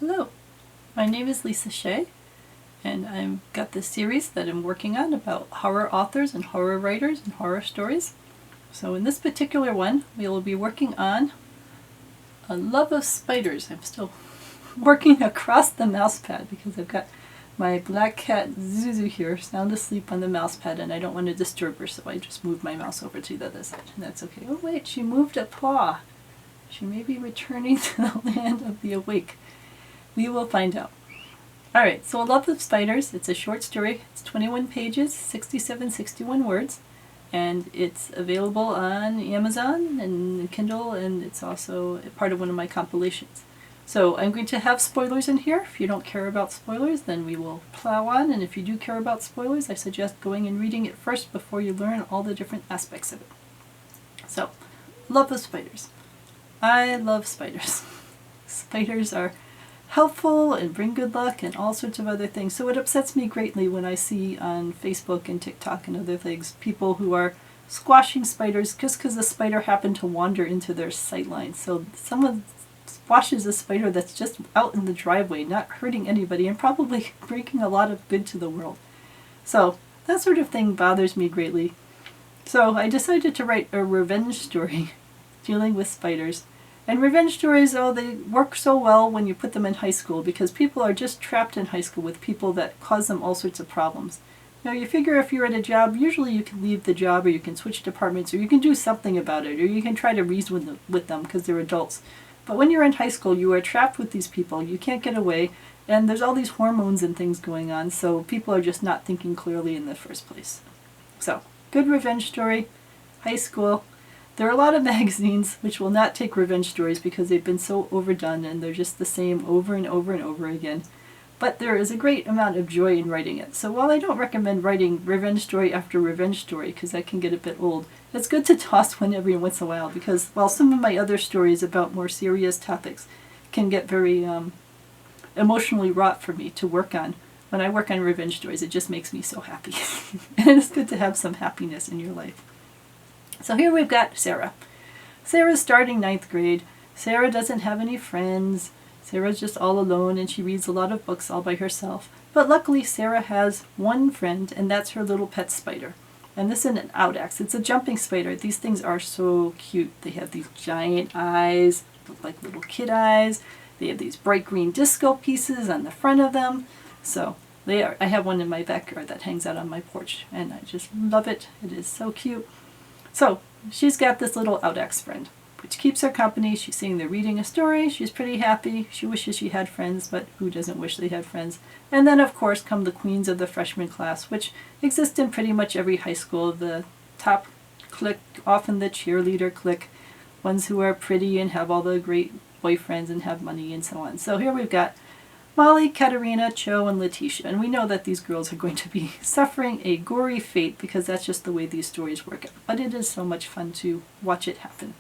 Hello, my name is Lisa Shea, and I've got this series that I'm working on about horror authors and horror writers and horror stories. So in this particular one, we will be working on a love of spiders. I'm still working across the mouse pad because I've got my black cat Zuzu here sound asleep on the mouse pad and I don't want to disturb her, so I just moved my mouse over to the other side, and that's okay. Oh wait, she moved a paw. She may be returning to the land of the awake. We will find out. Alright, so A Love of Spiders, it's a short story. It's 21 pages, 61 words, and it's available on Amazon and Kindle, and it's also part of one of my compilations. So I'm going to have spoilers in here. If you don't care about spoilers, then we will plow on, and if you do care about spoilers, I suggest going and reading it first before you learn all the different aspects of it. So, Love of Spiders. I love spiders. Spiders are helpful and bring good luck and all sorts of other things. So it upsets me greatly when I see on Facebook and TikTok and other things people who are squashing spiders just because the spider happened to wander into their sightline. So someone squashes a spider that's just out in the driveway, not hurting anybody and probably bringing a lot of good to the world. So that sort of thing bothers me greatly. So I decided to write a revenge story dealing with spiders. And revenge stories, oh, they work so well when you put them in high school because people are just trapped in high school with people that cause them all sorts of problems. You know, you figure if you're at a job, usually you can leave the job or you can switch departments or you can do something about it or you can try to reason with them because they're adults. But when you're in high school, you are trapped with these people. You can't get away and there's all these hormones and things going on, so people are just not thinking clearly in the first place. So, good revenge story, high school. There are a lot of magazines which will not take revenge stories because they've been so overdone and they're just the same over and over and over again. But there is a great amount of joy in writing it. So while I don't recommend writing revenge story after revenge story because that can get a bit old, it's good to toss one every once in a while because while some of my other stories about more serious topics can get very emotionally wrought for me to work on, when I work on revenge stories it just makes me so happy. And it's good to have some happiness in your life. So here we've got Sarah. Sarah's starting 9th grade. Sarah doesn't have any friends. Sarah's just all alone and she reads a lot of books all by herself. But luckily Sarah has one friend and that's her little pet spider. And this isn't an audax, it's a jumping spider. These things are so cute. They have these giant eyes, look like little kid eyes. They have these bright green disco pieces on the front of them. So they are. I have one in my backyard that hangs out on my porch and I just love it. It is so cute. So, she's got this little audax friend, which keeps her company. She's sitting there reading a story. She's pretty happy. She wishes she had friends, but who doesn't wish they had friends? And then, of course, come the queens of the freshman class, which exist in pretty much every high school. The top clique, often the cheerleader clique, ones who are pretty and have all the great boyfriends and have money and so on. So here we've got Molly, Katerina, Cho, and Letitia, and we know that these girls are going to be suffering a gory fate because that's just the way these stories work out. But it is so much fun to watch it happen.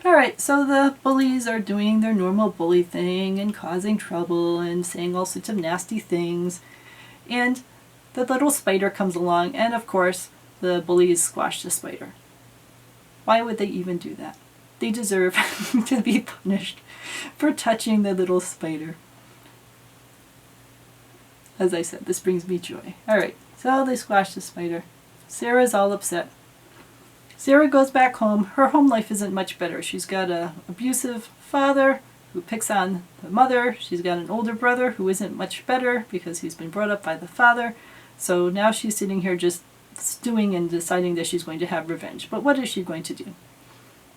Alright, so the bullies are doing their normal bully thing and causing trouble and saying all sorts of nasty things. And the little spider comes along and of course the bullies squash the spider. Why would they even do that? They deserve to be punished for touching the little spider. As I said, this brings me joy. Alright, so they squash the spider. Sarah's all upset. Sarah goes back home. Her home life isn't much better. She's got an abusive father who picks on the mother. She's got an older brother who isn't much better because he's been brought up by the father. So now she's sitting here just stewing and deciding that she's going to have revenge. But what is she going to do?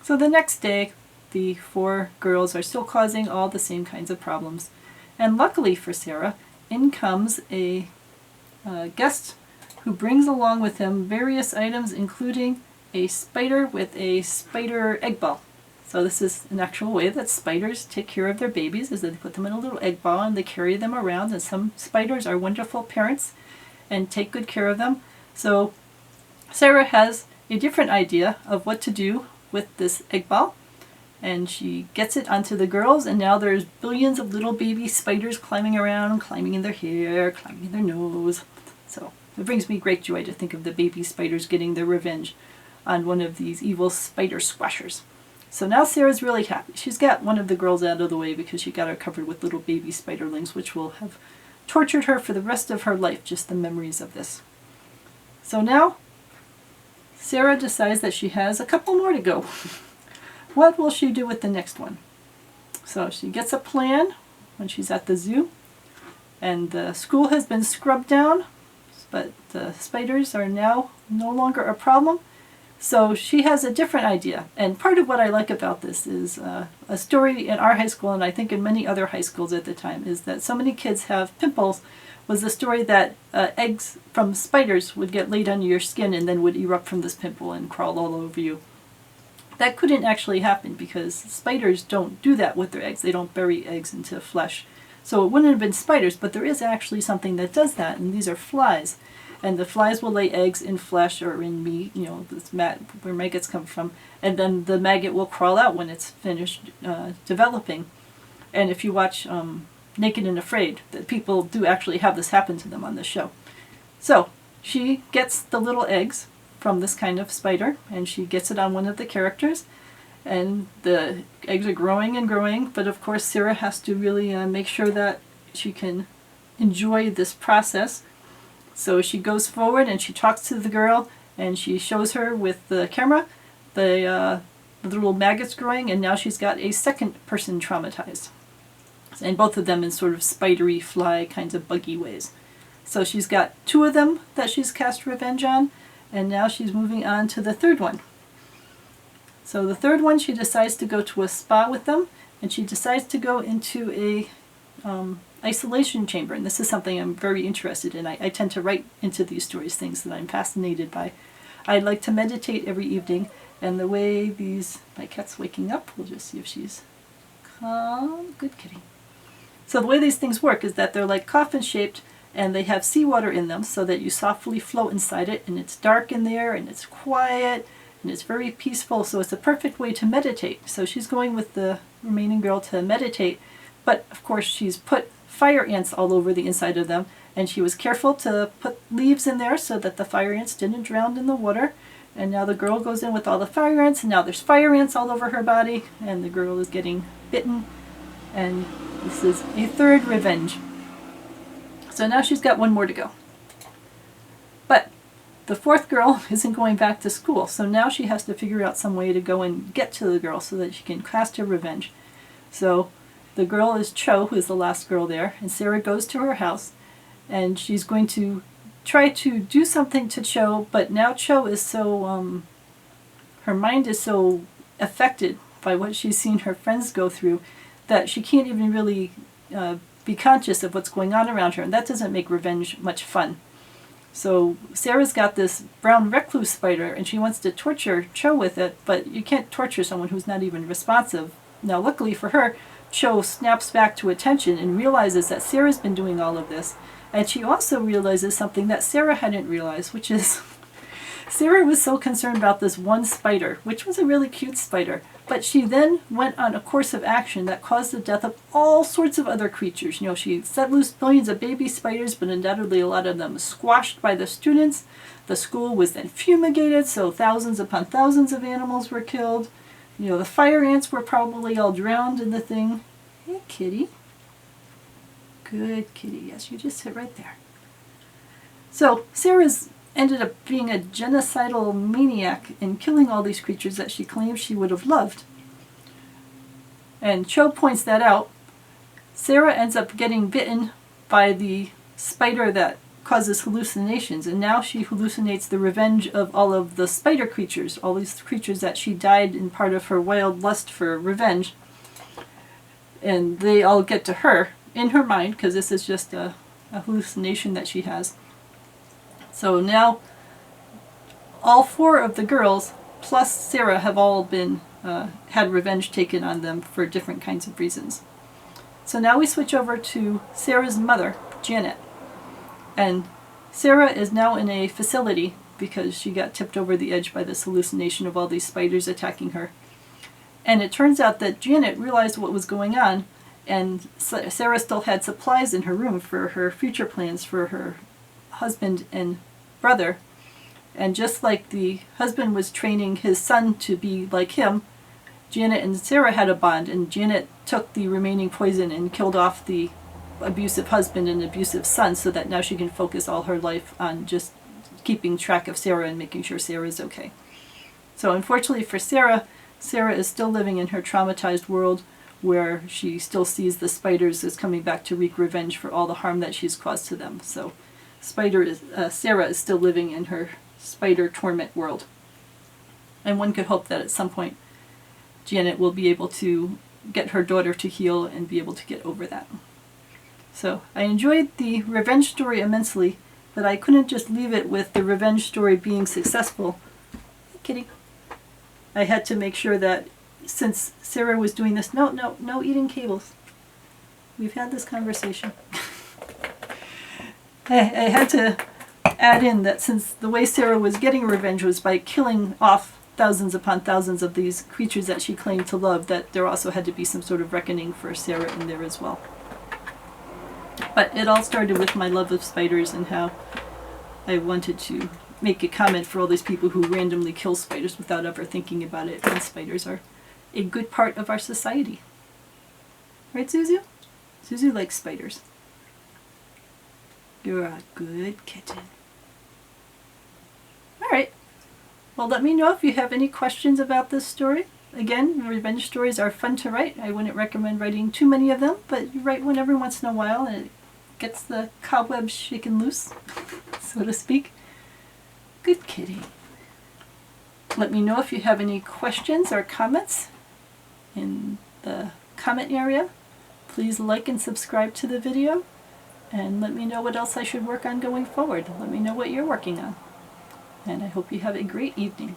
So the next day, the 4 girls are still causing all the same kinds of problems. And luckily for Sarah, in comes a guest who brings along with him various items, including a spider with a spider egg ball. So this is an actual way that spiders take care of their babies, is that they put them in a little egg ball and they carry them around, and some spiders are wonderful parents and take good care of them. So Sarah has a different idea of what to do with this egg ball. And she gets it onto the girls, and now there's billions of little baby spiders climbing around, climbing in their hair, climbing in their nose. So it brings me great joy to think of the baby spiders getting their revenge on one of these evil spider squashers. So now Sarah's really happy. She's got one of the girls out of the way because she got her covered with little baby spiderlings, which will have tortured her for the rest of her life, just the memories of this. So now Sarah decides that she has a couple more to go. What will she do with the next one? So she gets a plan when she's at the zoo, and the school has been scrubbed down, but the spiders are now no longer a problem. So she has a different idea, and part of what I like about this is a story in our high school, and I think in many other high schools at the time, is that so many kids have pimples, was the story that eggs from spiders would get laid under your skin and then would erupt from this pimple and crawl all over you. That couldn't actually happen because spiders don't do that with their eggs. They don't bury eggs into flesh. So it wouldn't have been spiders, but there is actually something that does that, and these are flies. And the flies will lay eggs in flesh or in meat, this where maggots come from, and then the maggot will crawl out when it's finished developing. And if you watch Naked and Afraid, that people do actually have this happen to them on the show. So she gets the little eggs from this kind of spider, and she gets it on one of the characters, and the eggs are growing and growing, but of course Sarah has to really make sure that she can enjoy this process. So she goes forward and she talks to the girl, and she shows her with the camera the little maggots growing, and now she's got a second person traumatized. And both of them in sort of spidery, fly kinds of buggy ways. So she's got two of them that she's cast revenge on, and now she's moving on to the third one. So the third one, she decides to go to a spa with them, and she decides to go into a isolation chamber, and this is something I'm very interested in. I tend to write into these stories things that I'm fascinated by. I like to meditate every evening, and the way my cat's waking up, we'll just see if she's calm. Good kitty. So the way these things work is that they're like coffin shaped, and they have seawater in them so that you softly float inside it, and it's dark in there, and it's quiet, and it's very peaceful, so it's a perfect way to meditate. So she's going with the remaining girl to meditate, but of course she's put fire ants all over the inside of them, and she was careful to put leaves in there so that the fire ants didn't drown in the water. And now the girl goes in with all the fire ants, and now there's fire ants all over her body, and the girl is getting bitten, and this is a third revenge. So now she's got one more to go. But the fourth girl isn't going back to school, so now she has to figure out some way to go and get to the girl so that she can cast her revenge. So the girl is Cho, who is the last girl there, and Sarah goes to her house, and she's going to try to do something to Cho, but now Cho is so, her mind is so affected by what she's seen her friends go through that she can't even really be conscious of what's going on around her, and that doesn't make revenge much fun. So Sarah's got this brown recluse spider, and she wants to torture Cho with it, but you can't torture someone who's not even responsive. Now luckily for her, Cho snaps back to attention and realizes that Sarah's been doing all of this, and she also realizes something that Sarah hadn't realized, which is Sarah was so concerned about this one spider, which was a really cute spider, but she then went on a course of action that caused the death of all sorts of other creatures. She set loose billions of baby spiders, but undoubtedly a lot of them squashed by the students. The school was then fumigated, so thousands upon thousands of animals were killed. The fire ants were probably all drowned in the thing. Hey, kitty. Good kitty. Yes, you just sit right there. So Sarah's ended up being a genocidal maniac and killing all these creatures that she claims she would have loved. And Cho points that out. Sarah ends up getting bitten by the spider that causes hallucinations, and now she hallucinates the revenge of all of the spider creatures, all these creatures that she died in part of her wild lust for revenge. And they all get to her in her mind, because this is just a hallucination that she has. So now all four of the girls plus Sarah have all been had revenge taken on them for different kinds of reasons. So now we switch over to Sarah's mother, Janet. And Sarah is now in a facility because she got tipped over the edge by this hallucination of all these spiders attacking her. And it turns out that Janet realized what was going on, and Sarah still had supplies in her room for her future plans for her husband and brother. And just like the husband was training his son to be like him, Janet and Sarah had a bond, and Janet took the remaining poison and killed off the abusive husband and abusive son so that now she can focus all her life on just keeping track of Sarah and making sure Sarah is okay. So unfortunately for Sarah, Sarah is still living in her traumatized world where she still sees the spiders as coming back to wreak revenge for all the harm that she's caused to them. So Sarah is still living in her spider torment world. And one could hope that at some point Janet will be able to get her daughter to heal and be able to get over that. So I enjoyed the revenge story immensely, but I couldn't just leave it with the revenge story being successful. Kitty. I had to make sure that since Sarah was doing this, no eating cables. We've had this conversation. I had to add in that since the way Sarah was getting revenge was by killing off thousands upon thousands of these creatures that she claimed to love, that there also had to be some sort of reckoning for Sarah in there as well. But it all started with my love of spiders and how I wanted to make a comment for all these people who randomly kill spiders without ever thinking about it, and spiders are a good part of our society. Right, Zuzu? Zuzu likes spiders. You're a good kitten. Alright. Well, let me know if you have any questions about this story. Again, revenge stories are fun to write. I wouldn't recommend writing too many of them, but you write one every once in a while and it gets the cobwebs shaken loose, so to speak. Good kitty. Let me know if you have any questions or comments in the comment area. Please like and subscribe to the video, and let me know what else I should work on going forward. Let me know what you're working on. And I hope you have a great evening.